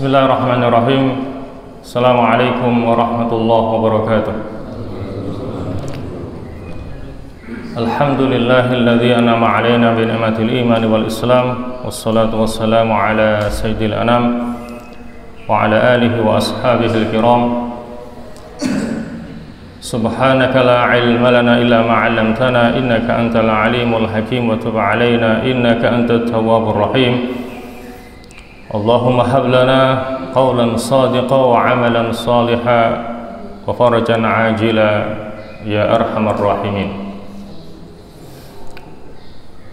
Bismillahirrahmanirrahim. Assalamualaikum warahmatullahi wabarakatuh. Alhamdulillahilladzi an'ama 'alaina bi ni'matil iman wal islam, wassalatu wassalamu ala sayyidil anam wa ala alihi wa ashabihi al-kiram. Subhanaka la ilma lana illa ma 'allamtana innaka antal alimul hakim wa tub 'alaina innaka antat tawwabur rahim. Allahumma hab lana qawlan sadiqa wa 'amalan saliha wa farajan 'ajila ya arhamar rahimin.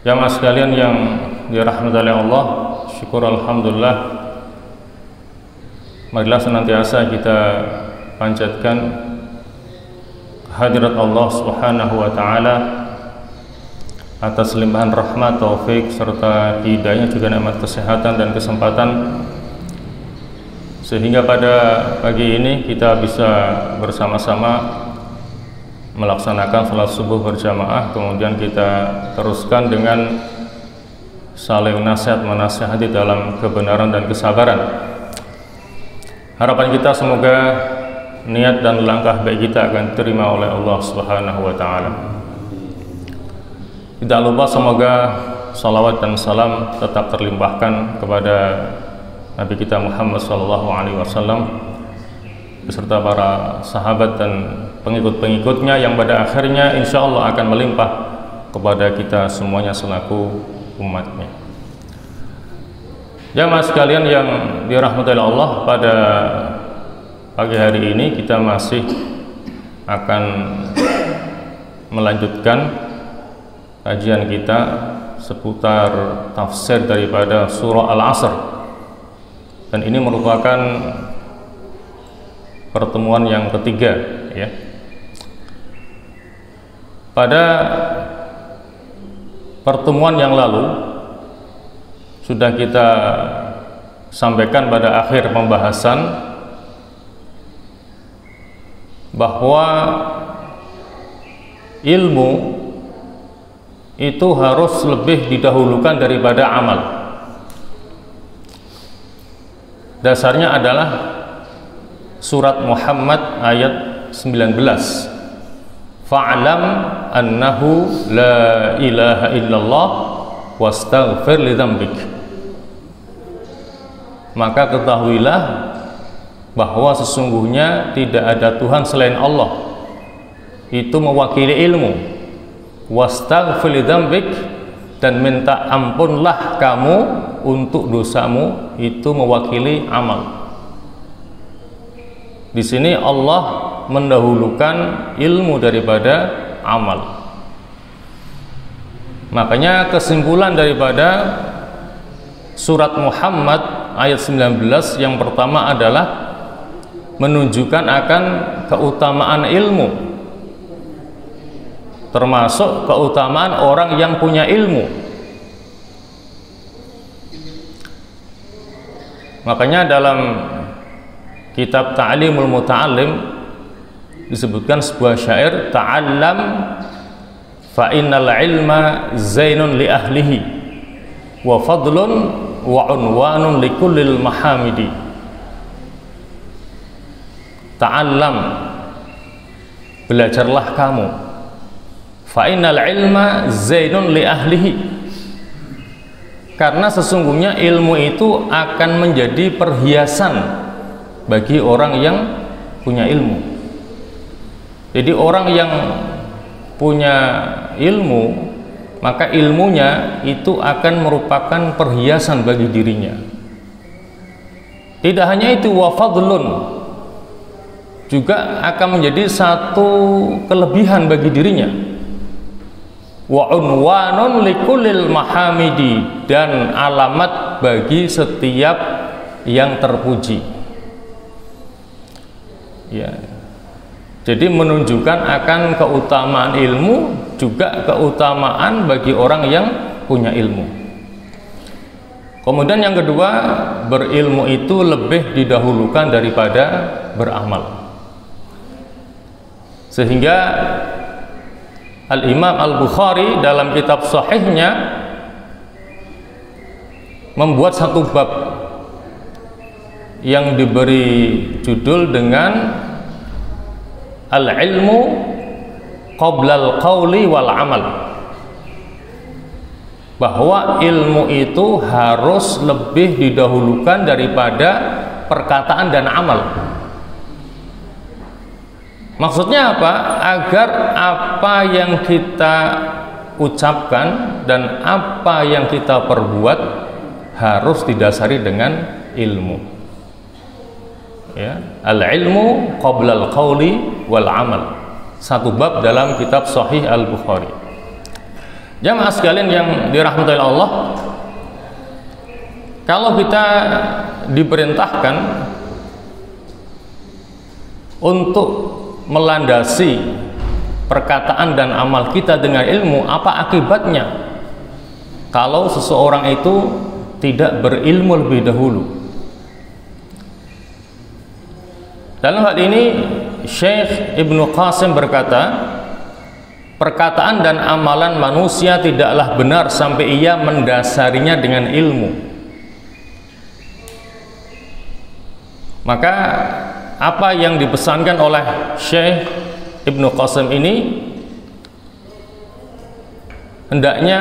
Jamaah sekalian yang dirahmati oleh Allah, syukur alhamdulillah, marilah senantiasa kita panjatkan hadirat Allah Subhanahu wa taala atas limpahan rahmat, taufik serta hidayahnya, juga nikmat kesehatan dan kesempatan, sehingga pada pagi ini kita bisa bersama-sama melaksanakan salat subuh berjamaah. Kemudian kita teruskan dengan saling nasihat menasihati dalam kebenaran dan kesabaran. Harapan kita semoga niat dan langkah baik kita akan diterima oleh Allah Subhanahu wa taala. Tidak lupa semoga salawat dan salam tetap terlimpahkan kepada Nabi kita Muhammad SAW beserta para sahabat dan pengikut-pengikutnya yang pada akhirnya insya Allah akan melimpah kepada kita semuanya selaku umatnya. Jamaah sekalian yang dirahmati oleh Allah, pada pagi hari ini kita masih akan melanjutkan kajian kita seputar tafsir daripada surah Al-Asr, dan ini merupakan pertemuan yang ketiga ya. Pada pertemuan yang lalu sudah kita sampaikan pada akhir pembahasan bahwa ilmu itu harus lebih didahulukan daripada amal. Dasarnya adalah surat Muhammad ayat 19. Fa'lam annahu la ilaha illallah wastaghfir li dzambik. Maka ketahuilah bahwa sesungguhnya tidak ada Tuhan selain Allah. Itu mewakili ilmu. Wastaghfir li dzambik, dan minta ampunlah kamu untuk dosamu, itu mewakili amal. Di sini Allah mendahulukan ilmu daripada amal. Makanya kesimpulan daripada surat Muhammad ayat 19 yang pertama adalah menunjukkan akan keutamaan ilmu, termasuk keutamaan orang yang punya ilmu. Makanya dalam kitab Ta'limul Muta'allim disebutkan sebuah syair, ta'allam fa innal ilma zainun li ahlihi wa fadlun wa unwanun li kullil mahamidi. Ta'allam, belajarlah kamu, fa innal ilma zainun li ahlihi, karena sesungguhnya ilmu itu akan menjadi perhiasan bagi orang yang punya ilmu. Jadi orang yang punya ilmu, maka ilmunya itu akan merupakan perhiasan bagi dirinya. Tidak hanya itu, wa fadlun, juga akan menjadi satu kelebihan bagi dirinya. Wa unwanun likulil mahamidi, dan alamat bagi setiap yang terpuji. Ya, jadi menunjukkan akan keutamaan ilmu, juga keutamaan bagi orang yang punya ilmu. Kemudian yang kedua, berilmu itu lebih didahulukan daripada beramal. Sehingga Al-Imam Al-Bukhari dalam kitab sahihnya membuat satu bab yang diberi judul dengan al-ilmu qoblal qawli wal amal, bahwa ilmu itu harus lebih didahulukan daripada perkataan dan amal. Maksudnya apa? Agar apa yang kita ucapkan dan apa yang kita perbuat harus didasari dengan ilmu. Ya, al-ilmu qoblal qawli wal amal. Satu bab dalam kitab Sahih Al-Bukhari. Jamaah sekalian yang dirahmati Allah, kalau kita diperintahkan untuk melandasi perkataan dan amal kita dengan ilmu, apa akibatnya kalau seseorang itu tidak berilmu lebih dahulu? Dalam hal ini Syekh Ibnu Qasim berkata, perkataan dan amalan manusia tidaklah benar sampai ia mendasarinya dengan ilmu. Maka apa yang dipesankan oleh Syekh Ibnu Qasim ini hendaknya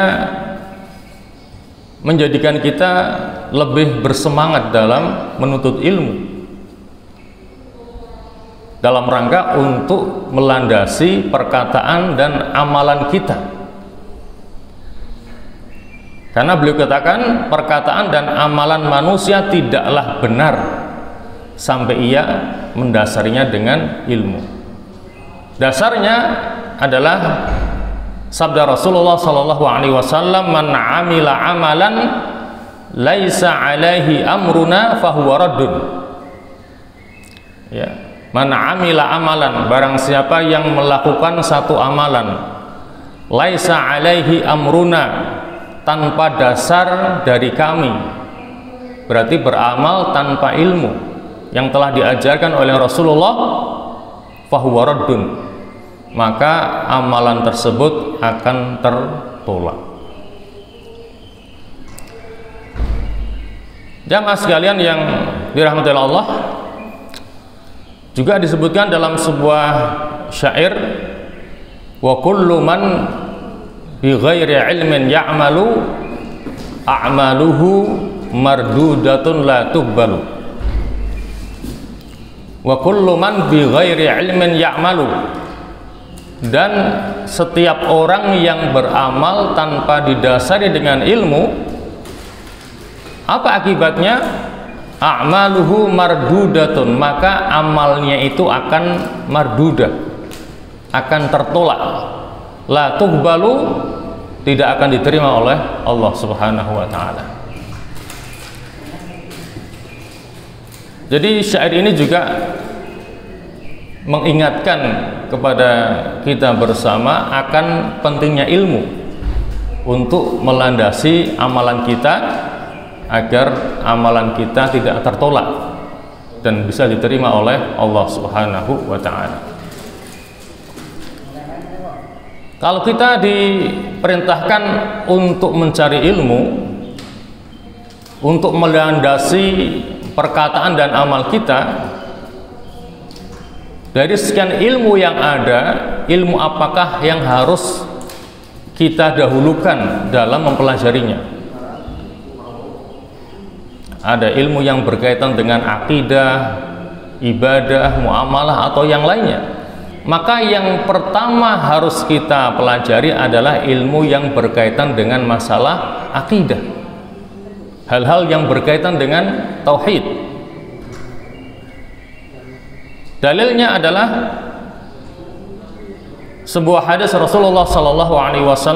menjadikan kita lebih bersemangat dalam menuntut ilmu, dalam rangka untuk melandasi perkataan dan amalan kita. Karena beliau katakan perkataan dan amalan manusia tidaklah benar sampai ia mendasarinya dengan ilmu. Dasarnya adalah sabda Rasulullah SAW, man amila amalan laisa alaihi amruna fahuwa raddun. Ya, man amila amalan, barang siapa yang melakukan satu amalan laisa alaihi amruna, tanpa dasar dari kami, berarti beramal tanpa ilmu yang telah diajarkan oleh Rasulullah, fahuwa raddun, maka amalan tersebut akan tertolak. Jamaah sekalian yang dirahmati Allah, juga disebutkan dalam sebuah syair, wa kullu man bi ghairi ilmin ya'malu a'maluhu mardudatun la tuqbalu. Wa kullu man bi ghairi ilmin ya'malu, dan setiap orang yang beramal tanpa didasari dengan ilmu, apa akibatnya? A'maluhu mardudatun, maka amalnya itu akan mardudah, akan tertolak. La tuqbalu, tidak akan diterima oleh Allah Subhanahu wa taala. Jadi syair ini juga mengingatkan kepada kita bersama akan pentingnya ilmu untuk melandasi amalan kita, agar amalan kita tidak tertolak dan bisa diterima oleh Allah Subhanahu wa ta'ala. Kalau kita diperintahkan untuk mencari ilmu, untuk melandasi perkataan dan amal kita, dari sekian ilmu yang ada, ilmu apakah yang harus kita dahulukan dalam mempelajarinya? Ada ilmu yang berkaitan dengan akidah, ibadah, muamalah, atau yang lainnya. Maka yang pertama harus kita pelajari adalah ilmu yang berkaitan dengan masalah akidah, hal-hal yang berkaitan dengan tauhid. Dalilnya adalah sebuah hadis Rasulullah SAW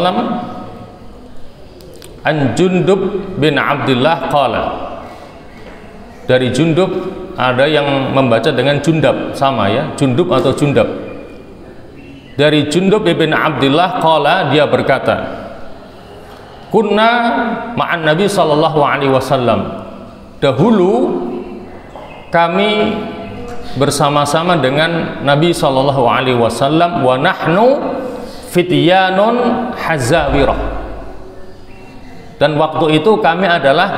an Jundub bin Abdullah qala. Dari Jundub, ada yang membaca dengan Jundab, sama ya, Jundub atau Jundab. Dari Jundub bin Abdullah qala, dia berkata, kunna ma'an Nabi SAW, dahulu kami bersama-sama dengan Nabi SAW, wa nahnu fityanun hazawirah, dan waktu itu kami adalah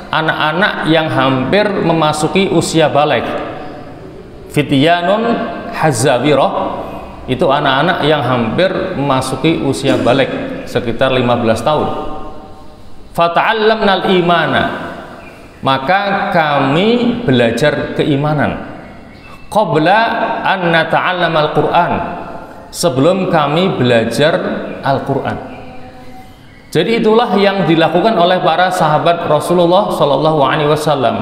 anak-anak yang hampir memasuki usia balik. Fityanun hazawirah, itu anak-anak yang hampir memasuki usia balik, sekitar 15 tahun. Fata'allamnal imana, maka kami belajar keimanan. Qabla an nata'allamal Qur'an, sebelum kami belajar Al-Qur'an. Jadi itulah yang dilakukan oleh para sahabat Rasulullah Shallallahu Alaihi Wasallam.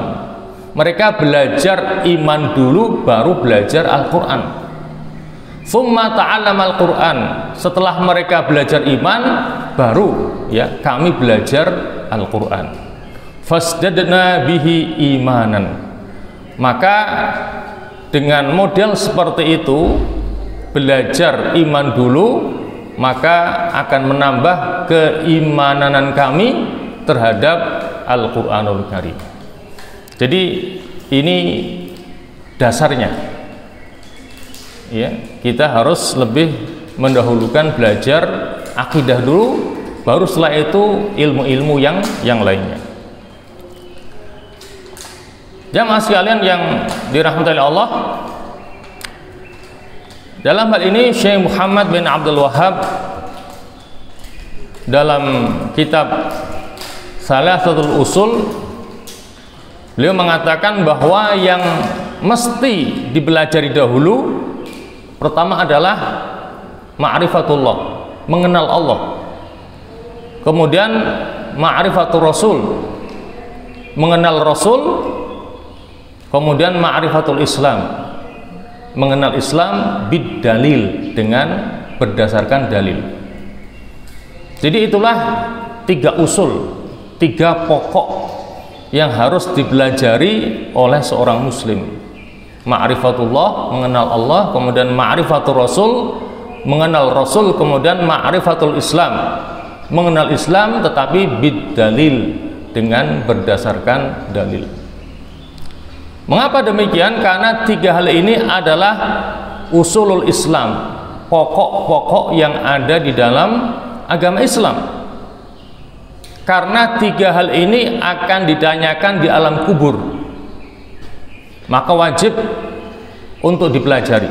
Mereka belajar iman dulu, baru belajar Al-Quran. Thumma ta'allamal Quran. Setelah mereka belajar iman, baru ya kami belajar Al-Quran. Fasdadna bihi imanan. Maka dengan model seperti itu, belajar iman dulu, maka akan menambah keimanan kami terhadap Al-Quranul Karim. Jadi ini dasarnya ya, kita harus lebih mendahulukan belajar akidah dulu, baru setelah itu ilmu-ilmu yang lainnya. Jamaah sekalian yang dirahmati Allah, dalam hal ini Syekh Muhammad bin Abdul Wahhab dalam kitab Salasatul Usul, beliau mengatakan bahwa yang mesti dipelajari dahulu pertama adalah ma'rifatullah, mengenal Allah. Kemudian ma'rifatul Rasul, mengenal Rasul. Kemudian ma'rifatul Islam, mengenal Islam bid dalil, dengan berdasarkan dalil. Jadi itulah 3 usul, 3 pokok yang harus dipelajari oleh seorang muslim. Ma'rifatullah, mengenal Allah. Kemudian ma'rifatul Rasul, mengenal Rasul. Kemudian ma'rifatul Islam, mengenal Islam tetapi bid dalil, dengan berdasarkan dalil. Mengapa demikian? Karena 3 hal ini adalah usulul Islam, pokok-pokok yang ada di dalam agama Islam. Karena 3 hal ini akan ditanyakan di alam kubur, maka wajib untuk dipelajari.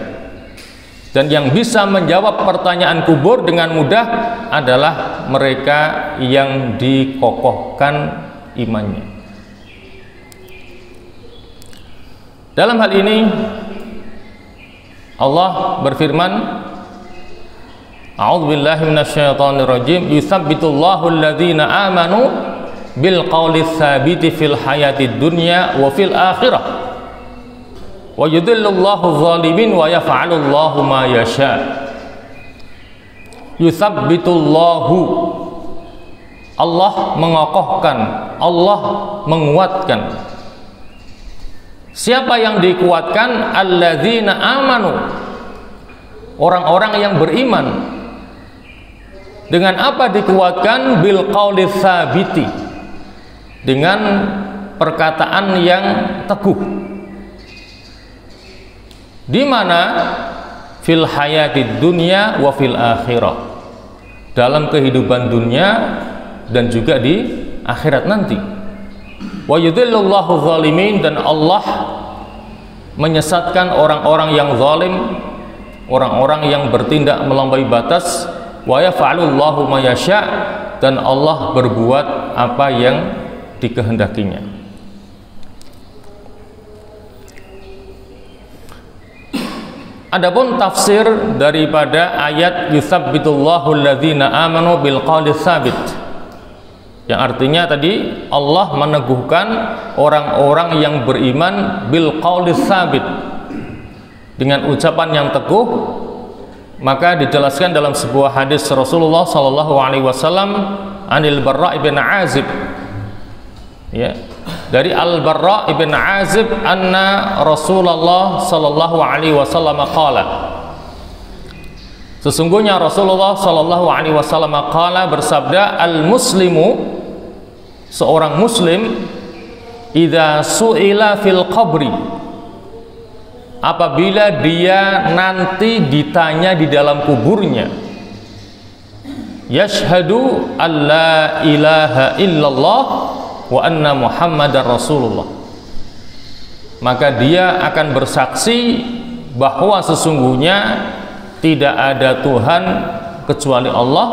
Dan yang bisa menjawab pertanyaan kubur dengan mudah adalah mereka yang dikokohkan imannya. Dalam hal ini Allah berfirman, A'udzubillahi minasyaitonirrajim, yusabbitullahu alladhina amanu bil qawli tsabiti fil hayatid dunya wa fil akhirah wa yudhillullahu adh-dhalimin wa yaf'alullahu ma yasha. Yusabbitullahu, Allah mengokohkan, Allah menguatkan. Siapa yang dikuatkan? Alladzina amanu, orang-orang yang beriman. Dengan apa dikuatkan? Bil qauli tsabiti, dengan perkataan yang teguh. Di mana? Fil hayatid dunya wa fil akhirah, dalam kehidupan dunia dan juga di akhirat nanti. Wa yudhillullahu zalimin, dan Allah menyesatkan orang-orang yang zalim, orang-orang yang bertindak melampaui batas. Wa yaf'alullahu ma yasha, dan Allah berbuat apa yang dikehendakinya. Adapun tafsir daripada ayat yusabbitullahu alladzina amanu bil qawli tsabit, yang artinya tadi Allah meneguhkan orang-orang yang beriman bil qawli tsabit, dengan ucapan yang teguh. Maka dijelaskan dalam sebuah hadis Rasulullah sallallahu alaihi wasallam anil Barra ibn Azib, ya, dari Al-Barra ibn Azib, anna Rasulullah sallallahu alaihi wasallam qala, sesungguhnya Rasulullah sallallahu alaihi wasallam qala, bersabda, al-muslimu, seorang muslim, idza su'ila fil qabri, apabila dia nanti ditanya di dalam kuburnya, yashhadu alla ilaha illallah wa anna Muhammadar Rasulullah. Maka dia akan bersaksi bahwa sesungguhnya tidak ada Tuhan kecuali Allah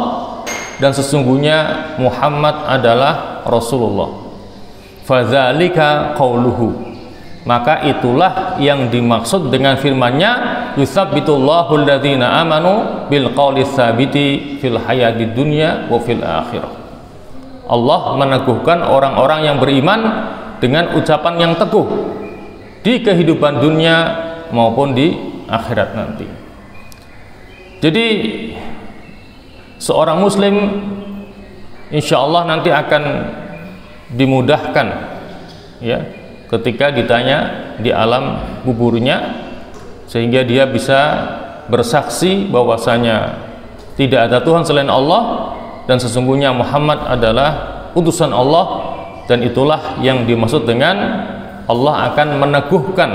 dan sesungguhnya Muhammad adalah Rasulullah. Fadzalika qauluhu. Maka itulah yang dimaksud dengan firman-Nya, yutsabbitullahu alladzina amanu bil qawli tsabiti fil hayatid dunya wa fil akhirah. Allah meneguhkan orang-orang yang beriman dengan ucapan yang teguh di kehidupan dunia maupun di akhirat nanti. Jadi seorang muslim insya Allah nanti akan dimudahkan ya ketika ditanya di alam kuburnya, sehingga dia bisa bersaksi bahwasanya tidak ada Tuhan selain Allah dan sesungguhnya Muhammad adalah utusan Allah, dan itulah yang dimaksud dengan Allah akan meneguhkan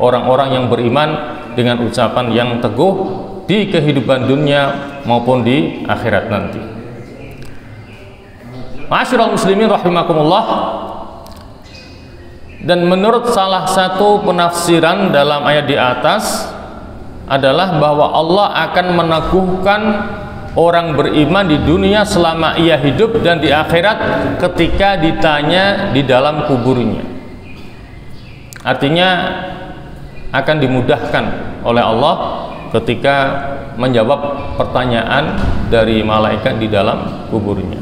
orang-orang yang beriman dengan ucapan yang teguh di kehidupan dunia maupun di akhirat nanti. Ma'asyiral muslimin rahimakumullah. Dan menurut salah satu penafsiran dalam ayat di atas adalah bahwa Allah akan meneguhkan orang beriman di dunia selama ia hidup dan di akhirat ketika ditanya di dalam kuburnya. Artinya akan dimudahkan oleh Allah ketika menjawab pertanyaan dari malaikat di dalam kuburnya.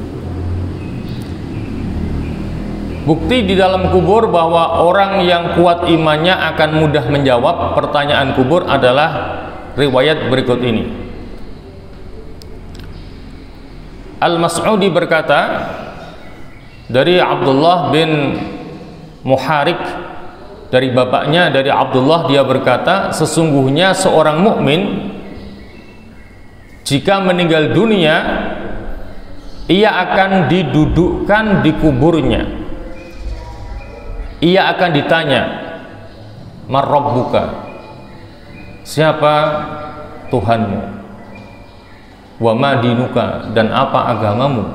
Bukti di dalam kubur bahwa orang yang kuat imannya akan mudah menjawab pertanyaan kubur adalah riwayat berikut ini. Al-Mas'udi berkata dari Abdullah bin Muharik, dari bapaknya dari Abdullah, dia berkata, sesungguhnya seorang mukmin jika meninggal dunia ia akan didudukkan di kuburnya. Ia akan ditanya, "Man rabbuka?" Siapa Tuhanmu? "Wa ma dinuka?" Dan apa agamamu?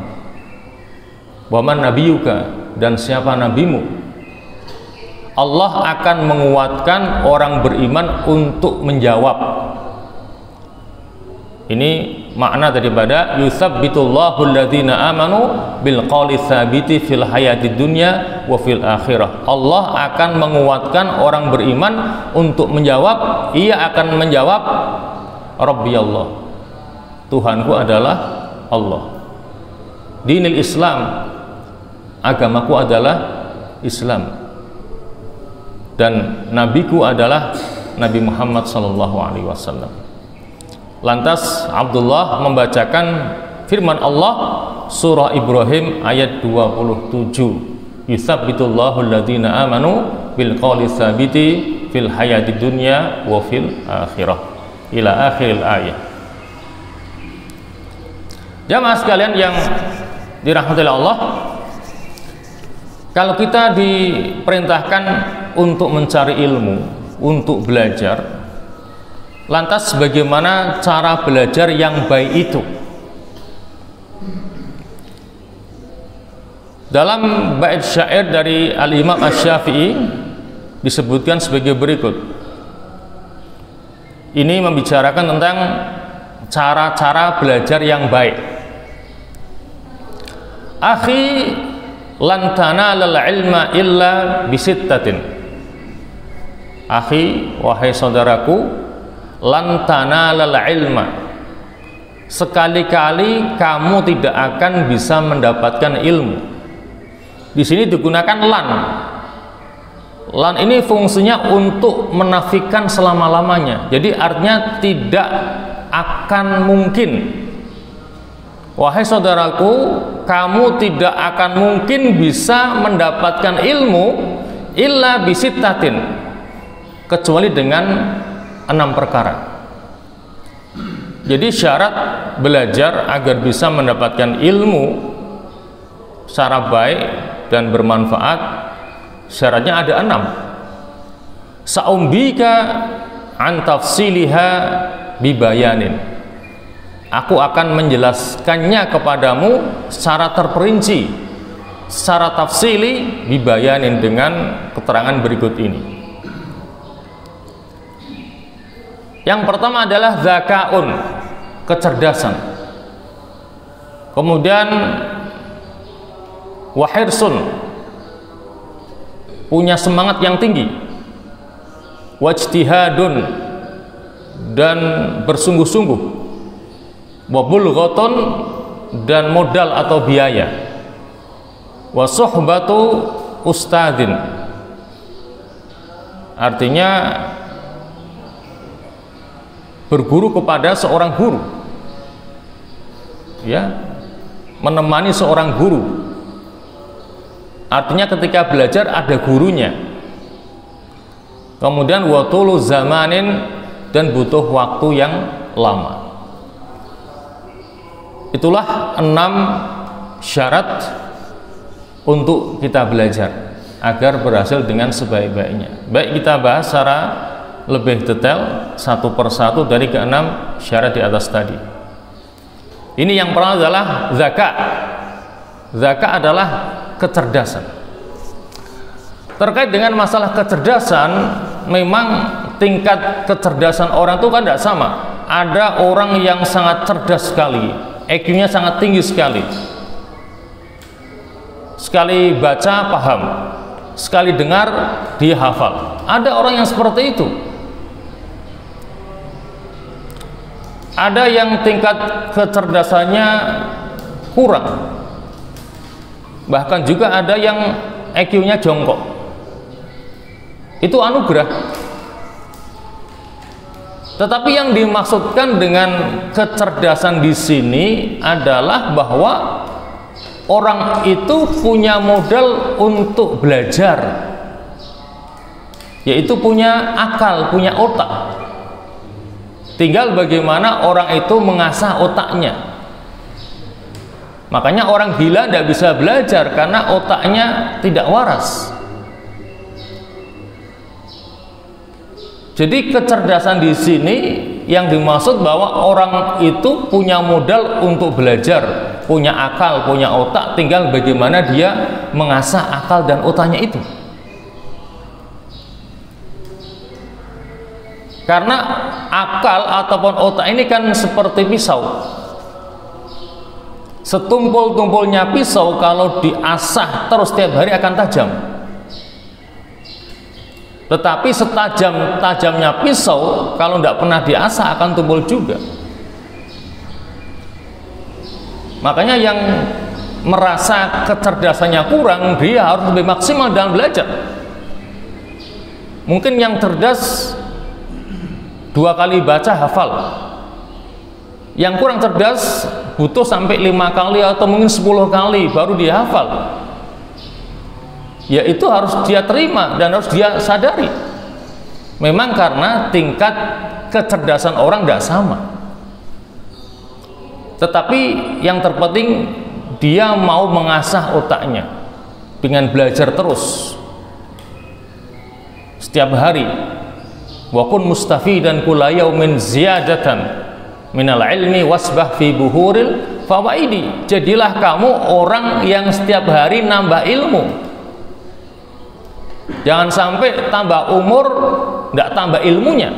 "Wa man nabiyuka?" Dan siapa nabimu? Allah akan menguatkan orang beriman untuk menjawab. Ini makna daripada yutsabbitullahu alladzina amanu bil qawli tsabiti fil hayatid dunya wa fil akhirah. Allah akan menguatkan orang beriman untuk menjawab. Ia akan menjawab, Rabbi Allah, Tuhanku adalah Allah. Dinil Islam, agamaku adalah Islam, dan nabiku adalah Nabi Muhammad SAW. Lantas Abdullah membacakan firman Allah surah Ibrahim ayat 27, yutsabbitullahu alladzina amanu bil qawli tsabiti fil hayatid dunya wa fil akhirah, ila akhiril ayat. Jamaah sekalian yang dirahmati Allah, kalau kita diperintahkan untuk mencari ilmu, untuk belajar, lantas bagaimana cara belajar yang baik itu? Dalam bait syair dari Al-Imam Asy-Syafi'i disebutkan sebagai berikut. Ini membicarakan tentang cara-cara belajar yang baik. Akhi, lan tanalal ilma illa bisittatin. Akhi, wahai saudaraku, lan tanalal ilma, sekali-kali kamu tidak akan bisa mendapatkan ilmu. Di sini digunakan lan. Lan ini fungsinya untuk menafikan selama-lamanya. Jadi artinya tidak akan mungkin. Wahai saudaraku, kamu tidak akan mungkin bisa mendapatkan ilmu illa bisittatin, kecuali dengan 6 perkara. Jadi syarat belajar agar bisa mendapatkan ilmu secara baik dan bermanfaat, syaratnya ada 6. Sa'umbika an tafsiliha bibayanin. Aku akan menjelaskannya kepadamu secara terperinci secara tafsili dibayanin dengan keterangan berikut ini. Yang pertama adalah zakaun, kecerdasan. Kemudian wahirsun, punya semangat yang tinggi. Wajtihadun, dan bersungguh-sungguh. Wabulghatun, dan modal atau biaya. Wasuhbatu ustadin, artinya berguru kepada seorang guru, ya, menemani seorang guru. Artinya ketika belajar ada gurunya. Kemudian watulu zamanin, dan butuh waktu yang lama. Itulah 6 syarat untuk kita belajar agar berhasil dengan sebaik-baiknya. Baik, kita bahas secara lebih detail satu persatu dari ke-6 syarat di atas tadi. Ini yang pertama adalah zakat. Zakat adalah kecerdasan. Terkait dengan masalah kecerdasan, memang tingkat kecerdasan orang itu kan tidak sama. Ada orang yang sangat cerdas sekali, IQ-nya sangat tinggi sekali. Sekali baca paham, sekali dengar dia hafal. Ada orang yang seperti itu. Ada yang tingkat kecerdasannya kurang. Bahkan juga ada yang IQ-nya jongkok. Itu anugerah. Tetapi yang dimaksudkan dengan kecerdasan di sini adalah bahwa orang itu punya modal untuk belajar, yaitu punya akal, punya otak. Tinggal bagaimana orang itu mengasah otaknya. Makanya orang gila tidak bisa belajar karena otaknya tidak waras. Jadi kecerdasan di sini yang dimaksud bahwa orang itu punya modal untuk belajar, punya akal, punya otak, tinggal bagaimana dia mengasah akal dan otaknya itu. Karena akal ataupun otak ini kan seperti pisau. Setumpul-tumpulnya pisau kalau diasah terus setiap hari akan tajam. Tetapi setajam-tajamnya pisau kalau tidak pernah diasah akan tumpul juga. Makanya yang merasa kecerdasannya kurang, dia harus lebih maksimal dalam belajar. Mungkin yang cerdas 2 kali baca hafal, yang kurang cerdas butuh sampai 5 kali atau mungkin 10 kali baru dia hafal. Ya itu harus dia terima dan harus dia sadari. Memang karena tingkat kecerdasan orang tidak sama. Tetapi yang terpenting dia mau mengasah otaknya dengan belajar terus setiap hari. Wa kun mustafidan kulla yaumin ziyadatan minal ilmi wasbah fi buhuril fawaidi. Jadilah kamu orang yang setiap hari nambah ilmu. Jangan sampai tambah umur tidak tambah ilmunya.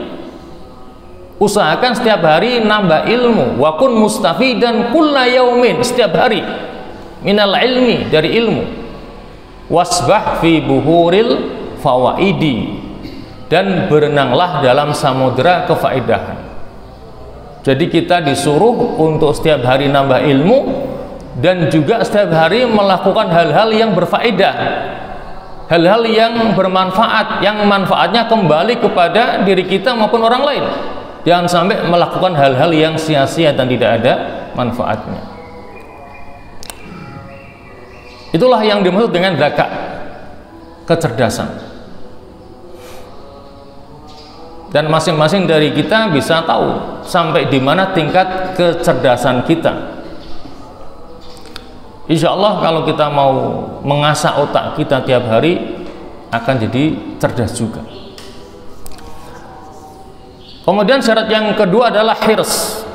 Usahakan setiap hari nambah ilmu. Wa kun mustafidan kulla yaumin, setiap hari minal ilmi, dari ilmu. Wasbah fi buhuril fawaidi, dan berenanglah dalam samudera kefaedahan. Jadi kita disuruh untuk setiap hari nambah ilmu dan juga setiap hari melakukan hal-hal yang berfaedah, hal-hal yang bermanfaat, yang manfaatnya kembali kepada diri kita maupun orang lain. Jangan sampai melakukan hal-hal yang sia-sia dan tidak ada manfaatnya. Itulah yang dimaksud dengan zakat, kecerdasan. Dan masing-masing dari kita bisa tahu sampai di mana tingkat kecerdasan kita. Insya Allah kalau kita mau mengasah otak kita tiap hari akan jadi cerdas juga. Kemudian syarat yang kedua adalah hirs.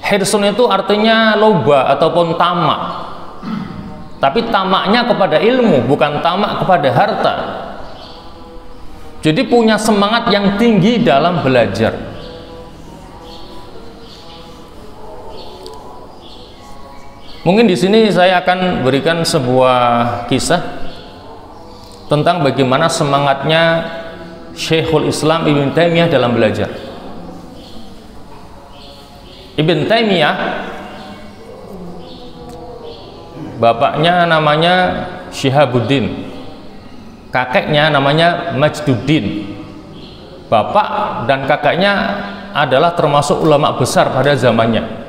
Hirsun itu artinya loba ataupun tamak. tapi tamaknya kepada ilmu, bukan tamak kepada harta. Jadi punya semangat yang tinggi dalam belajar. Mungkin di sini saya akan berikan sebuah kisah tentang bagaimana semangatnya Syekhul Islam Ibn Taimiyah dalam belajar. Ibn Taimiyah, bapaknya namanya Syihabuddin, kakeknya namanya Majduddin. Bapak dan kakeknya adalah termasuk ulama besar pada zamannya.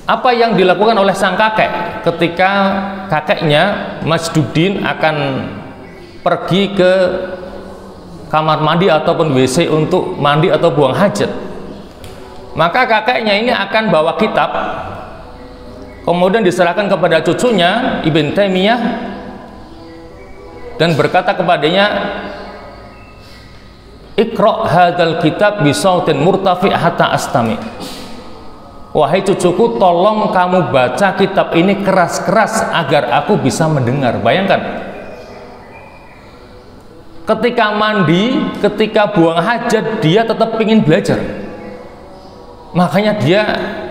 Apa yang dilakukan oleh sang kakek ketika kakeknya Majduddin akan pergi ke kamar mandi ataupun WC untuk mandi atau buang hajat, maka kakeknya ini akan bawa kitab, kemudian diserahkan kepada cucunya Ibn Taimiyah dan berkata kepadanya, "Iqra' hadzal kitab bi sautin murtafi' hatta astami." Wahai cucuku, tolong kamu baca kitab ini keras-keras agar aku bisa mendengar. Bayangkan, ketika mandi, ketika buang hajat, dia tetap ingin belajar. Makanya dia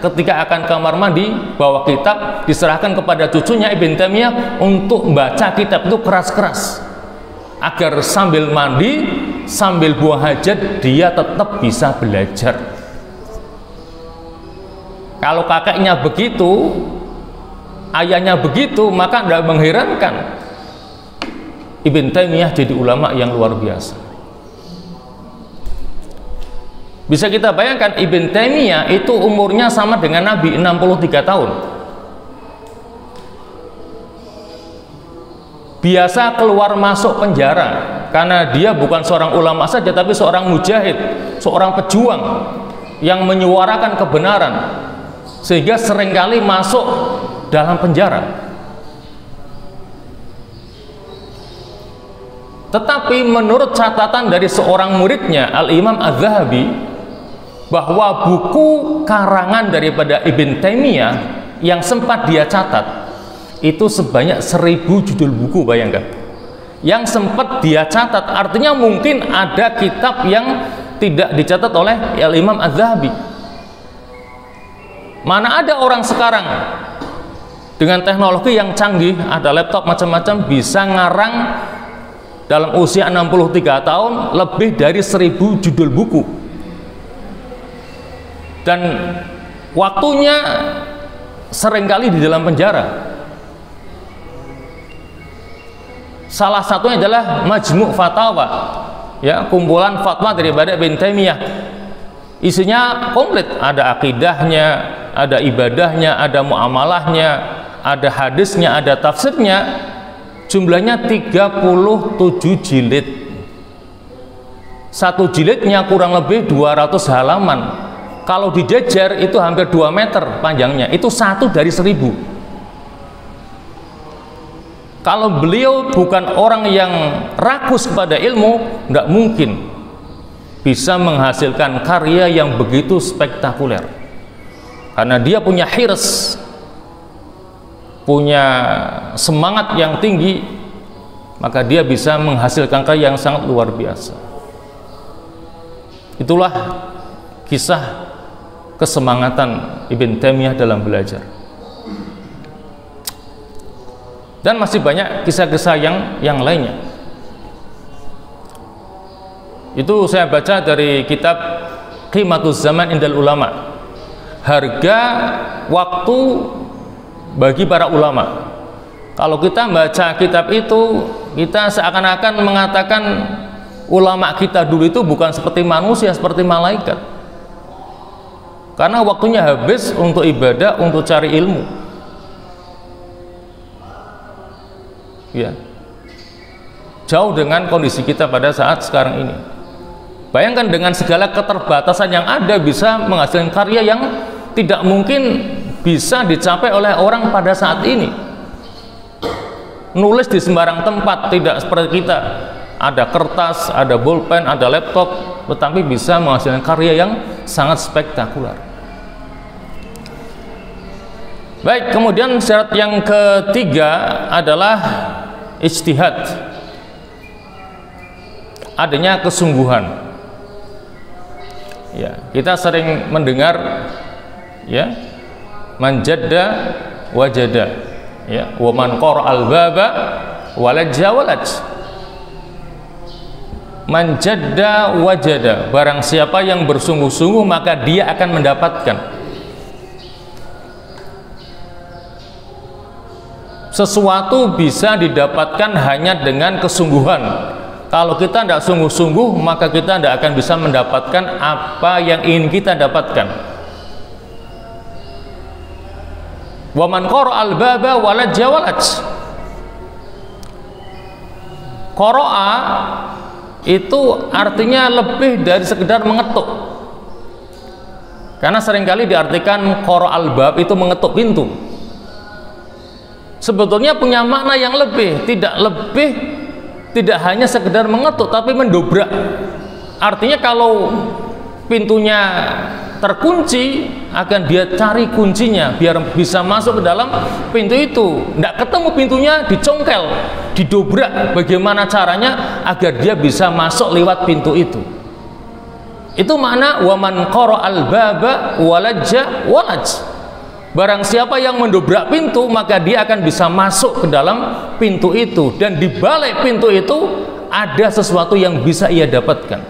ketika akan kamar mandi, bawa kitab, diserahkan kepada cucunya Ibn Taimiyah untuk membaca kitab itu keras-keras, agar sambil mandi, sambil buang hajat, dia tetap bisa belajar. Kalau kakeknya begitu, ayahnya begitu, maka tidak mengherankan Ibn Taimiyah jadi ulama yang luar biasa. Bisa kita bayangkan, Ibn Taimiyah itu umurnya sama dengan Nabi, 63 tahun. Biasa keluar masuk penjara karena dia bukan seorang ulama saja, tapi seorang mujahid, seorang pejuang yang menyuarakan kebenaran, sehingga seringkali masuk dalam penjara. Tetapi menurut catatan dari seorang muridnya, Al-Imam Az-Zahabi, bahwa buku karangan daripada Ibn Taimiyah yang sempat dia catat itu sebanyak 1000 judul buku. Bayangkan, yang sempat dia catat, artinya mungkin ada kitab yang tidak dicatat oleh Al-Imam Az-Zahabi. Mana ada orang sekarang dengan teknologi yang canggih, ada laptop macam-macam, bisa ngarang dalam usia 63 tahun lebih dari 1000 judul buku, dan waktunya seringkali di dalam penjara. Salah satunya adalah Majmu' Fatawa, ya, kumpulan fatwa daripada Ibn Taimiyah. Isinya komplit, ada akidahnya, ada ibadahnya, ada muamalahnya, ada hadisnya, ada tafsirnya. Jumlahnya 37 jilid. Satu jilidnya kurang lebih 200 halaman. Kalau dijejer itu hampir 2 meter panjangnya. Itu satu dari 1000. Kalau beliau bukan orang yang rakus kepada ilmu, tidak mungkin bisa menghasilkan karya yang begitu spektakuler. Karena dia punya hirs, punya semangat yang tinggi, maka dia bisa menghasilkan karya yang sangat luar biasa. Itulah kisah kesemangatan Ibn Taimiyah dalam belajar. Dan masih banyak kisah-kisah yang lainnya. Itu saya baca dari kitab Qimatuz Zaman Indal Ulama, harga waktu bagi para ulama. Kalau kita baca kitab itu, kita seakan-akan mengatakan ulama kita dulu itu bukan seperti manusia, seperti malaikat, karena waktunya habis untuk ibadah, untuk cari ilmu, ya, jauh dengan kondisi kita pada saat sekarang ini. Bayangkan dengan segala keterbatasan yang ada, bisa menghasilkan karya yang tidak mungkin bisa dicapai oleh orang pada saat ini. Nulis di sembarang tempat, tidak seperti kita. Ada kertas, ada bolpen, ada laptop, tetapi bisa menghasilkan karya yang sangat spektakuler. Baik, kemudian syarat yang ketiga adalah ijtihad, adanya kesungguhan. Ya, kita sering mendengar ya, man jadda wajada, ya, wa man qara'al baba walajja walaj. Man jadda wajada, barang siapa yang bersungguh-sungguh maka dia akan mendapatkan. Sesuatu bisa didapatkan hanya dengan kesungguhan. Kalau kita tidak sungguh-sungguh, maka kita tidak akan bisa mendapatkan apa yang ingin kita dapatkan. Wa man qara'al baba walajja walaj. Qara'a itu artinya lebih dari sekedar mengetuk. Karena seringkali diartikan qara'al bab itu mengetuk pintu. Sebetulnya punya makna yang lebih, tidak hanya sekedar mengetuk tapi mendobrak. Artinya kalau pintunya terkunci, akan dia cari kuncinya biar bisa masuk ke dalam pintu itu. Tidak ketemu pintunya, dicongkel, didobrak. Bagaimana caranya agar dia bisa masuk lewat pintu itu? Itu makna wa man qara'al baba walajja walaj. Barang siapa yang mendobrak pintu, maka dia akan bisa masuk ke dalam pintu itu, dan di balik pintu itu ada sesuatu yang bisa ia dapatkan.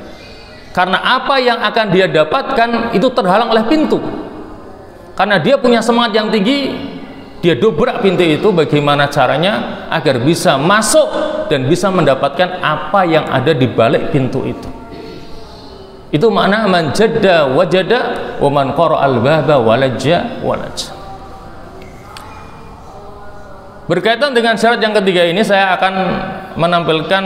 Karena apa yang akan dia dapatkan itu terhalang oleh pintu. Karena dia punya semangat yang tinggi, dia dobrak pintu itu. Bagaimana caranya agar bisa masuk dan bisa mendapatkan apa yang ada di balik pintu itu? Itu makna man jadda wajada wa man qara'al baba walajja walaj. Berkaitan dengan syarat yang ketiga ini, saya akan menampilkan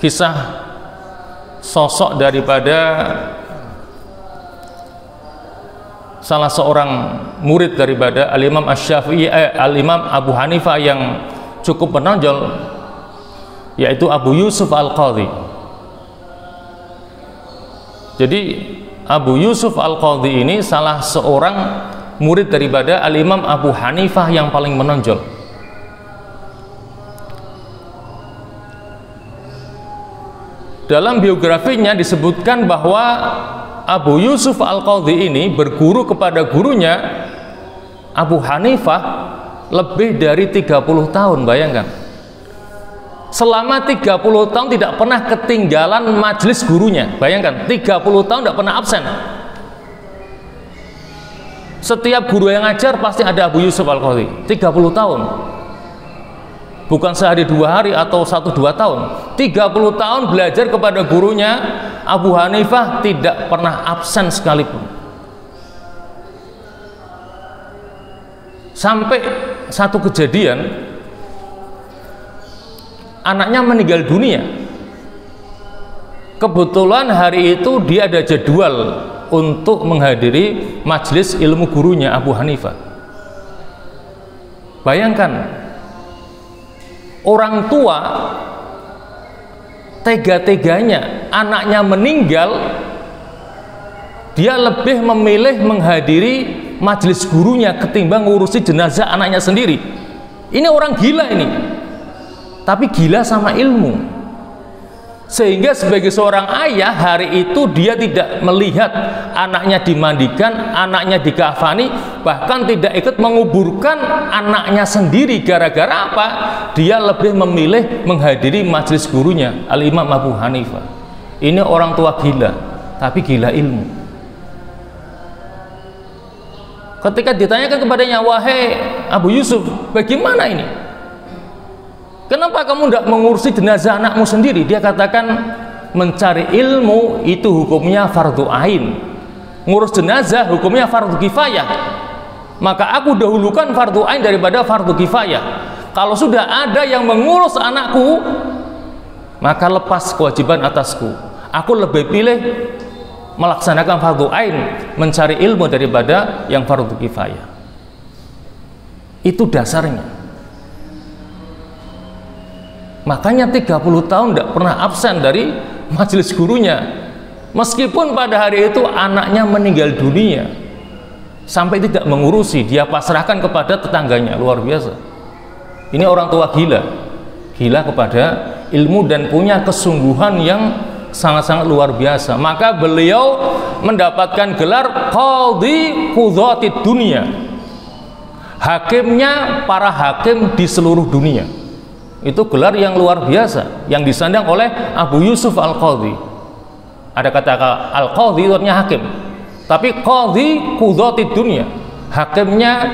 kisah sosok daripada salah seorang murid daripada Al-Imam Asy-Syafi'i, Al-Imam Abu Hanifah yang cukup menonjol, yaitu Abu Yusuf Al-Qadhi. Jadi Abu Yusuf Al-Qadhi ini salah seorang murid daripada Al-Imam Abu Hanifah yang paling menonjol. Dalam biografinya disebutkan bahwa Abu Yusuf Al-Qadhi ini berguru kepada gurunya Abu Hanifah lebih dari 30 tahun. Bayangkan, selama 30 tahun tidak pernah ketinggalan majelis gurunya. Bayangkan, 30 tahun tidak pernah absen. Setiap guru yang ngajar pasti ada Abu Yusuf Al-Qadhi. 30 tahun, bukan sehari dua hari atau 1-2 tahun. 30 tahun belajar kepada gurunya Abu Hanifah, tidak pernah absen sekalipun. Sampai satu kejadian, anaknya meninggal dunia. Kebetulan hari itu dia ada jadwal untuk menghadiri majelis ilmu gurunya Abu Hanifah. Bayangkan, orang tua tega-teganya anaknya meninggal, dia lebih memilih menghadiri majelis gurunya ketimbang ngurusi jenazah anaknya sendiri. Ini orang gila ini, tapi gila sama ilmu. Sehingga sebagai seorang ayah, hari itu dia tidak melihat anaknya dimandikan, anaknya dikafani, bahkan tidak ikut menguburkan anaknya sendiri. Gara-gara apa? Dia lebih memilih menghadiri majelis gurunya Al-Imam Abu Hanifah. Ini orang tua gila, tapi gila ilmu. Ketika ditanyakan kepadanya, wahai Abu Yusuf, bagaimana ini? Kenapa kamu tidak mengurusi jenazah anakmu sendiri? Dia katakan, mencari ilmu itu hukumnya fardu ain, ngurus jenazah hukumnya fardu kifayah. Maka aku dahulukan fardu ain daripada fardu kifayah. Kalau sudah ada yang mengurus anakku, maka lepas kewajiban atasku. Aku lebih pilih melaksanakan fardu ain, mencari ilmu, daripada yang fardu kifayah. Itu dasarnya. Makanya 30 tahun tidak pernah absen dari majelis gurunya, meskipun pada hari itu anaknya meninggal dunia. sampai tidak mengurusi, dia pasrahkan kepada tetangganya. Luar biasa. Ini orang tua gila kepada ilmu dan punya kesungguhan yang sangat-sangat luar biasa. Maka beliau mendapatkan gelar qadhi qudhatid dunia, hakimnya para hakim di seluruh dunia. Itu gelar yang luar biasa yang disandang oleh Abu Yusuf Al-Qadhi. Ada kata Al-Qadhi itu artinya hakim, tapi qadhi qudhatid dunia, hakimnya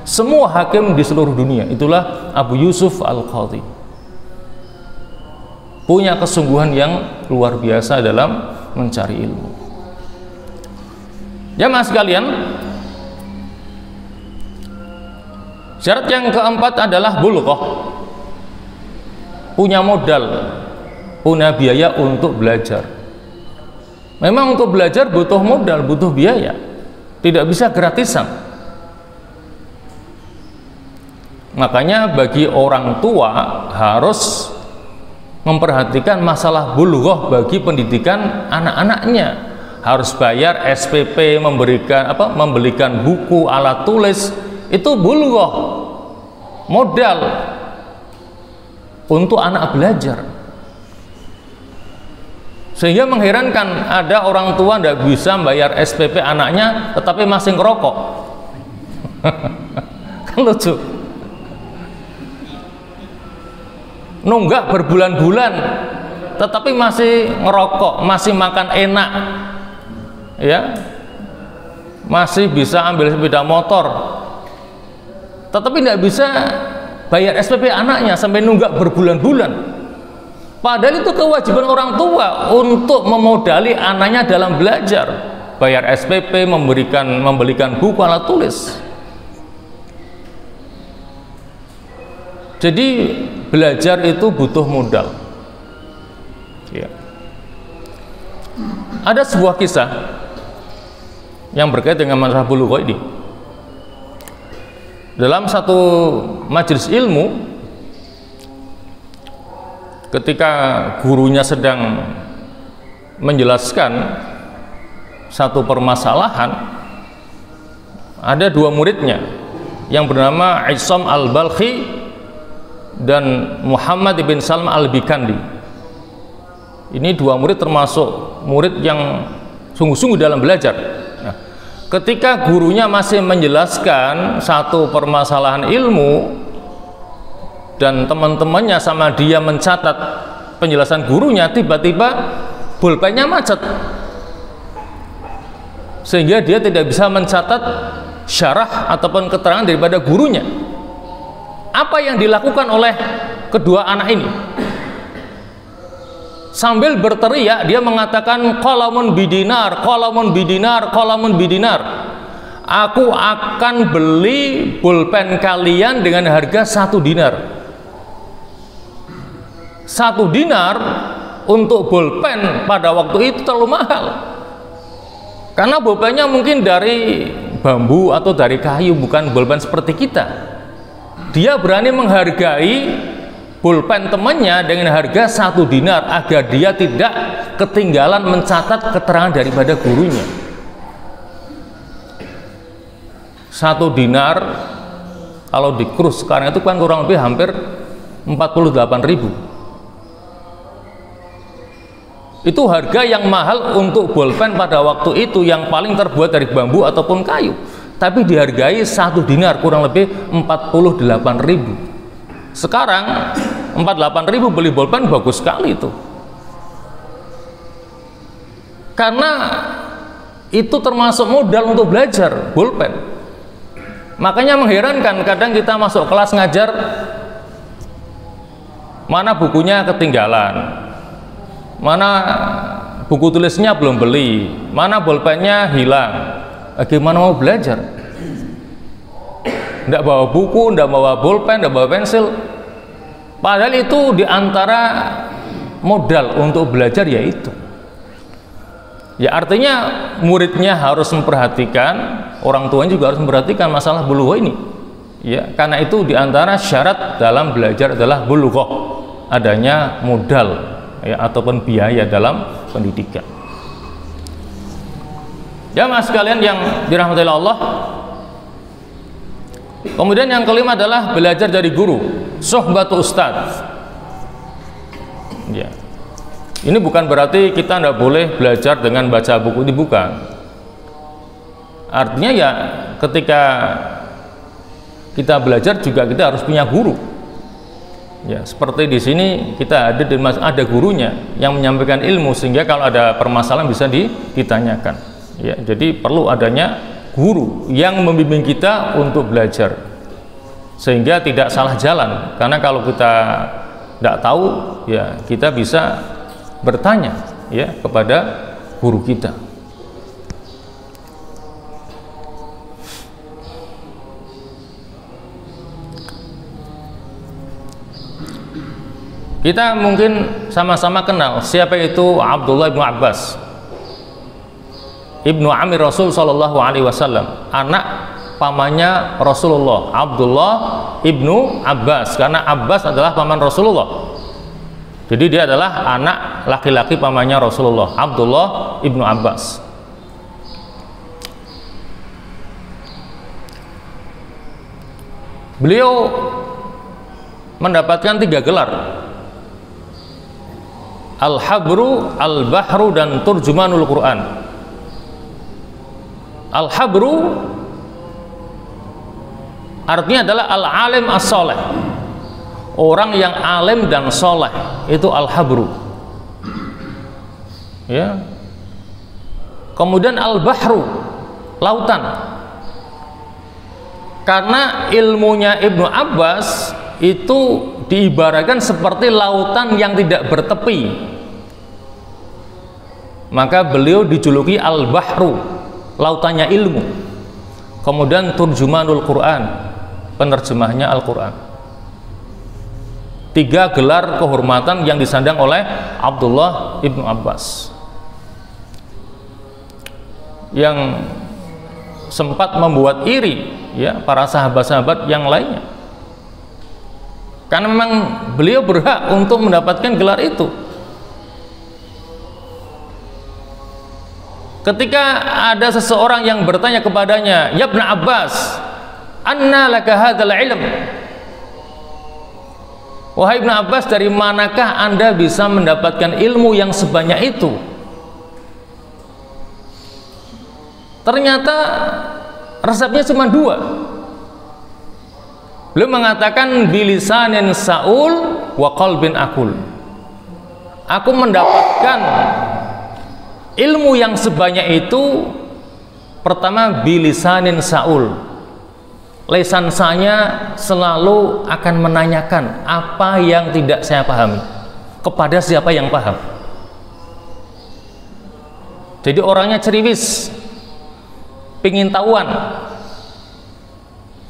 semua hakim di seluruh dunia. Itulah Abu Yusuf Al-Qadhi. Punya kesungguhan yang luar biasa dalam mencari ilmu. Jamaah sekalian, syarat yang keempat adalah bulughah. Punya modal, punya biaya untuk belajar. Memang untuk belajar butuh modal, butuh biaya, tidak bisa gratisan. Makanya bagi orang tua harus memperhatikan masalah bulughah bagi pendidikan anak-anaknya. Harus bayar SPP, membelikan buku, alat tulis, itu bulughah, modal untuk anak belajar. Sehingga mengherankan ada orang tua tidak bisa bayar SPP anaknya tetapi masih ngerokok. Kan lucu. Nunggak berbulan-bulan tetapi masih ngerokok, masih makan enak, ya, masih bisa ambil sepeda motor tetapi tidak bisa bayar SPP anaknya sampai nunggak berbulan-bulan. Padahal itu kewajiban orang tua untuk memodali anaknya dalam belajar, bayar SPP, membelikan buku, alat tulis. Jadi belajar itu butuh modal. Ya. Ada sebuah kisah yang berkaitan dengan masalah bulughah ini. Dalam satu majelis ilmu, ketika gurunya sedang menjelaskan satu permasalahan, ada dua muridnya yang bernama Isam Al-Balkhi dan Muhammad ibn Salma Al-Bikandi. Ini dua murid termasuk murid yang sungguh-sungguh dalam belajar. Nah, ketika gurunya masih menjelaskan satu permasalahan ilmu dan teman-temannya sama dia mencatat penjelasan gurunya, tiba-tiba pulpennya macet sehingga dia tidak bisa mencatat syarah ataupun keterangan daripada gurunya. Apa yang dilakukan oleh kedua anak ini? Sambil berteriak dia mengatakan, qalamun bidinar, qalamun bidinar, qalamun bidinar. Aku akan beli pulpen kalian dengan harga 1 dinar. 1 dinar untuk pulpen pada waktu itu terlalu mahal, karena pulpennya mungkin dari bambu atau dari kayu, bukan pulpen seperti kita. Dia berani menghargai pulpen temannya dengan harga 1 dinar agar dia tidak ketinggalan mencatat keterangan daripada gurunya. 1 dinar kalau dikurus sekarang itu kan kurang lebih hampir 48.000. Itu harga yang mahal untuk bolpen pada waktu itu, yang paling terbuat dari bambu ataupun kayu, tapi dihargai 1 dinar, kurang lebih 48.000. Sekarang 48.000 beli bolpen bagus sekali itu, karena itu termasuk modal untuk belajar bolpen. Makanya mengherankan kadang kita masuk kelas ngajar, mana bukunya ketinggalan, mana buku tulisnya belum beli, mana bolpennya hilang. Bagaimana mau belajar? Tidak bawa buku, tidak bawa bolpen, tidak bawa pensil. Padahal itu diantara modal untuk belajar, yaitu ya, artinya muridnya harus memperhatikan, orang tuanya juga harus memperhatikan masalah bulughah ini. Ya, karena itu diantara syarat dalam belajar adalah bulughah, adanya modal, ya, ataupun biaya dalam pendidikan. Jamaah sekalian yang dirahmati Allah. Kemudian yang kelima adalah belajar dari guru, suhbatu ustadz. Ya. Ini bukan berarti kita tidak boleh belajar dengan baca buku, ini bukan. Artinya ya ketika kita belajar juga kita harus punya guru. Ya, seperti di sini kita ada gurunya yang menyampaikan ilmu sehingga kalau ada permasalahan bisa ditanyakan. Ya, jadi perlu adanya guru yang membimbing kita untuk belajar sehingga tidak salah jalan. Karena kalau kita tidak tahu, ya kita bisa bertanya ya kepada guru kita. Kita mungkin sama-sama kenal siapa itu Abdullah bin Abbas, ibnu Amir Rasul Shallallahu Alaihi Wasallam, anak pamannya Rasulullah, Abdullah ibnu Abbas, karena Abbas adalah paman Rasulullah. Jadi dia adalah anak laki-laki pamannya Rasulullah, Abdullah ibnu Abbas. Beliau mendapatkan 3 gelar: Al-Habru, Al-Bahru, dan Turjumanul Quran. Al-Habru artinya adalah Al-Alim As-Soleh, orang yang alim dan soleh, itu Al-Habru ya. Kemudian Al-Bahru, lautan, karena ilmunya Ibnu Abbas itu diibaratkan seperti lautan yang tidak bertepi, maka beliau dijuluki Al-Bahru, lautannya ilmu. Kemudian Turjumanul Quran, penerjemahnya Al-Quran. 3 gelar kehormatan yang disandang oleh Abdullah ibnu Abbas, yang sempat membuat iri ya para sahabat-sahabat yang lainnya, karena memang beliau berhak untuk mendapatkan gelar itu. Ketika ada seseorang yang bertanya kepadanya, "Ya Ibnu Abbas, anna laka hadzal ilm?" Wahai Ibnu Abbas, dari manakah Anda bisa mendapatkan ilmu yang sebanyak itu? Ternyata resepnya cuma 2. Beliau mengatakan bilisanin saul wa qalbin akul. Aku mendapatkan ilmu yang sebanyak itu pertama bilisanin saul. Lisan saya selalu akan menanyakan apa yang tidak saya pahami kepada siapa yang paham. Jadi orangnya ceriwis, pingin tahuan.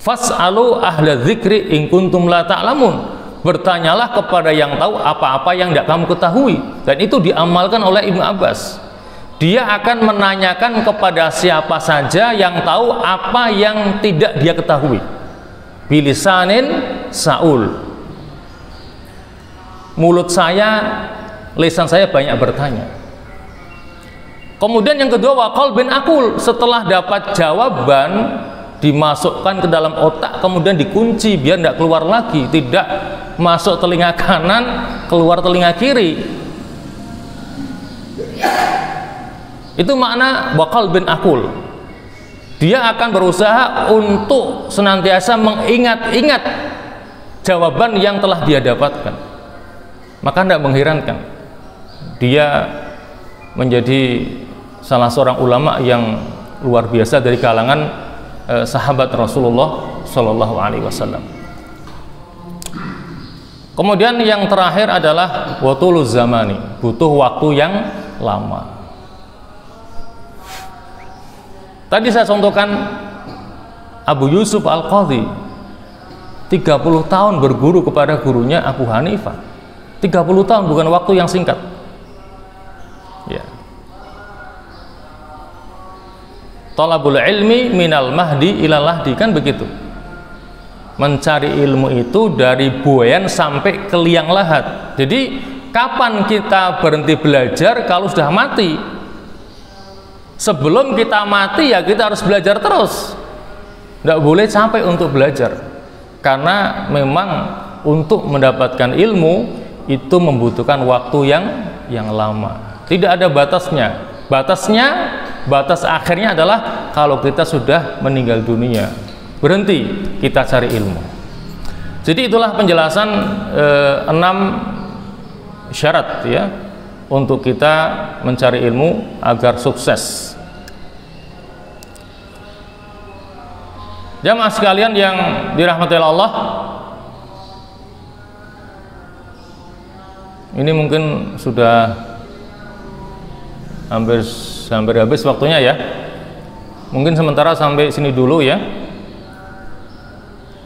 Fas'alu ahla dzikri in kuntum la ta'lamun. Bertanyalah kepada yang tahu apa-apa yang tidak kamu ketahui. Dan itu diamalkan oleh Ibnu Abbas. Dia akan menanyakan kepada siapa saja yang tahu apa yang tidak dia ketahui. Bilisanin saul. Mulut saya, lisan saya banyak bertanya. Kemudian yang kedua, wa qalbin akul. Setelah dapat jawaban, dimasukkan ke dalam otak, kemudian dikunci biar tidak keluar lagi, tidak masuk telinga kanan, keluar telinga kiri. Itu makna waqal bin akul. Dia akan berusaha untuk senantiasa mengingat-ingat jawaban yang telah dia dapatkan. Maka tidak mengherankan dia menjadi salah seorang ulama yang luar biasa dari kalangan sahabat Rasulullah Shallallahu Alaihi Wasallam. Kemudian yang terakhir adalah watuluz zamani, butuh waktu yang lama. Tadi saya contohkan Abu Yusuf Al-Qadhi, 30 tahun berguru kepada gurunya Abu Hanifah. 30 tahun bukan waktu yang singkat ya. Talabul ilmi minal mahdi ilal lahdi, kan begitu. Mencari ilmu itu dari buayan sampai ke liang lahat. Jadi kapan kita berhenti belajar kalau sudah mati? Sebelum kita mati ya kita harus belajar terus. Tidak boleh capek untuk belajar. Karena memang untuk mendapatkan ilmu itu membutuhkan waktu yang lama. Tidak ada batasnya. Batas akhirnya adalah kalau kita sudah meninggal dunia. Berhenti kita cari ilmu. Jadi itulah penjelasan 6 syarat ya untuk kita mencari ilmu agar sukses. Jamaah sekalian yang dirahmati Allah, ini mungkin sudah hampir habis waktunya ya. Mungkin sementara sampai sini dulu ya.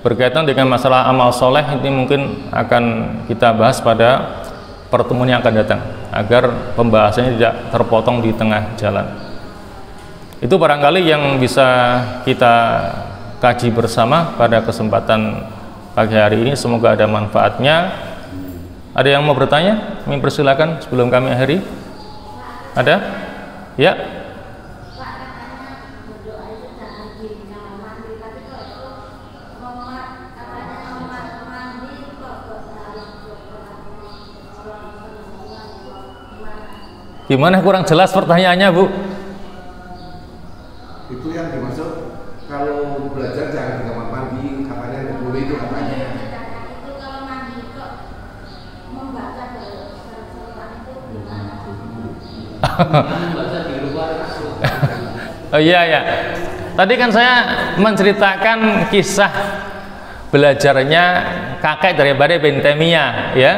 Berkaitan dengan masalah amal soleh ini mungkin akan kita bahas pada pertemuan yang akan datang, agar pembahasannya tidak terpotong di tengah jalan. Itu barangkali yang bisa kita kaji bersama pada kesempatan pagi hari ini. Semoga ada manfaatnya. Ada yang mau bertanya? Kami persilakan sebelum kami akhiri. Ada? Ya. Gimana, kurang jelas pertanyaannya, Bu? Itu yang dimaksud kalau belajar jangan di kamar mandi, katanya boleh itu katanya. Itu kalau mandi kok membaca surat itu gimana? Membaca di luar. Oh iya ya. Tadi kan saya menceritakan kisah belajarnya kakek daripada Ibnu Taimiyah ya.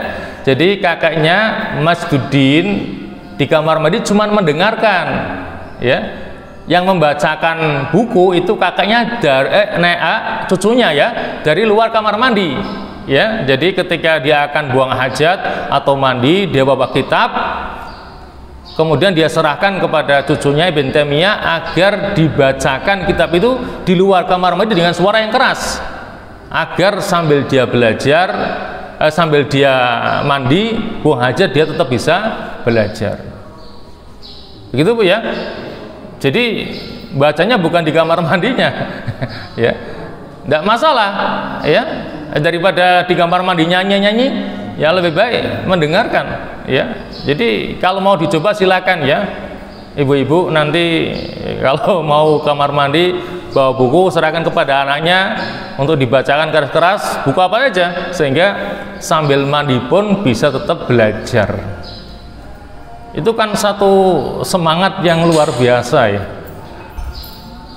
Jadi kakeknya Mas Dudin di kamar mandi cuma mendengarkan ya, yang membacakan buku itu kakeknya cucunya ya, dari luar kamar mandi ya. Jadi ketika dia akan buang hajat atau mandi, dia bawa kitab, kemudian dia serahkan kepada cucunya Ibnu Taimiyah agar dibacakan kitab itu di luar kamar mandi dengan suara yang keras, agar sambil dia belajar, sambil dia mandi, buang hajat, dia tetap bisa belajar. Begitu Bu ya. Jadi bacanya bukan di kamar mandinya ya. Tidak masalah ya. Daripada di kamar mandi nyanyi-nyanyi, ya lebih baik mendengarkan ya. Jadi kalau mau dicoba silakan ya. Ibu-ibu nanti kalau mau kamar mandi bawa buku, serahkan kepada anaknya untuk dibacakan keras-keras, buku apa aja, sehingga sambil mandi pun bisa tetap belajar. Itu kan satu semangat yang luar biasa ya.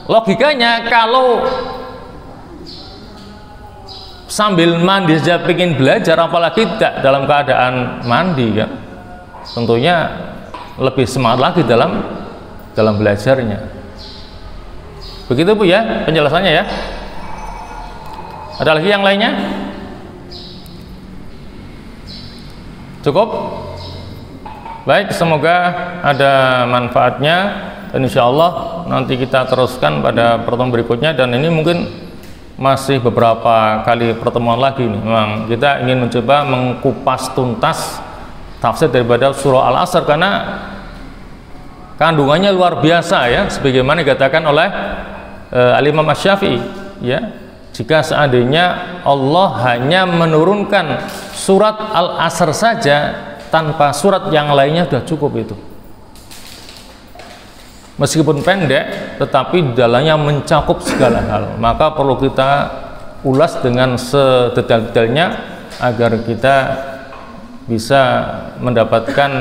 Logikanya kalau sambil mandi saja ingin belajar, apalagi tidak dalam keadaan mandi kan, tentunya lebih semangat lagi dalam belajarnya. Begitu Bu ya penjelasannya ya. Ada lagi yang lainnya? Cukup? Baik, semoga ada manfaatnya, dan insya Allah nanti kita teruskan pada pertemuan berikutnya. Dan ini mungkin masih beberapa kali pertemuan lagi nih. Memang kita ingin mencoba mengkupas tuntas tafsir daripada surah Al-Asr, karena kandungannya luar biasa ya, sebagaimana dikatakan oleh Al-Imam Asy-Syafi'i ya. Jika seandainya Allah hanya menurunkan surat Al-Asr saja tanpa surat yang lainnya sudah cukup itu. Meskipun pendek, tetapi di dalamnya mencakup segala hal. Maka perlu kita ulas dengan sedetail-detailnya agar kita bisa mendapatkan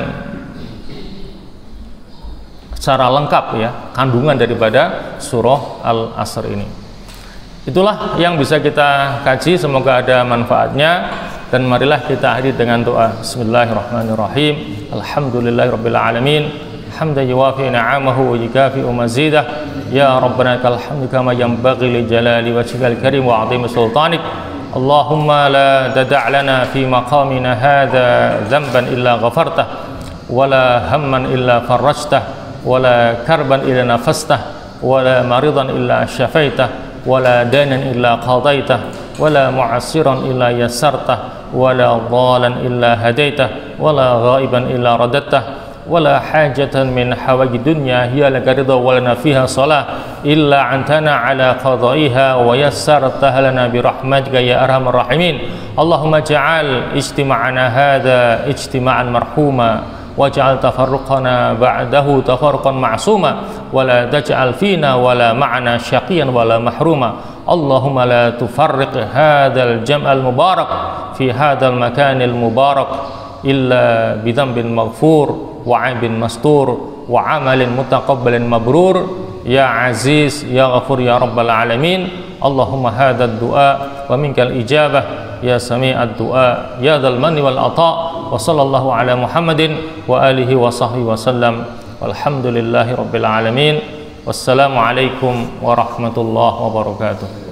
secara lengkap ya kandungan daripada surah Al-Asr ini. Itulah yang bisa kita kaji, semoga ada manfaatnya. Dan marilah kita akhiri dengan doa. Bismillahirrahmanirrahim. Alhamdulillahirabbil alamin. Hamdan yuwafi ni'amahu wa yukafi'u mazidah. Ya Rabbana lakal hamdu kama yanbaghi li jalali wajhikal karim wa 'azimi sultanik. Allahumma la tada' lana fi maqamina hadha dhanban illa ghafartah, wa la hamman illa farajtah, wa la karban illa nafastah, wa la maridan illa syafaitah, wa la danan illa qadaitah, ولا معسرا إلا يسرته ولا ضالا إلا هديته ولا غائبا إلا رددته ولا حاجة من حوائج الدنيا هي لك رضا ولنا فيها صلاة إلا عنتنا على قضائها ويسرتها لنا برحمتك يا أرحم الراحمين. اللهم اجعل اجتماعنا هذا اجتماعا مرحوما واجعل تفرقنا بعده تفرقا معصوما ولا تجعل فينا ولا معنا شقيا ولا محروما. اللهم لا تفرق هذا الجمع المبارك في هذا المكان المبارك إلا بذنب مغفور وعيب مستور وعمل متقبل مبرور يا عزيز يا غفور يا رب العالمين. اللهم هذا الدعاء ومنك الإجابة يا سميع الدعاء يا ذا المن والعطاء. وصلى الله على محمد وآله وصحبه وسلم والحمد لله رب العالمين. Wassalamu alaikum warahmatullahi wabarakatuh.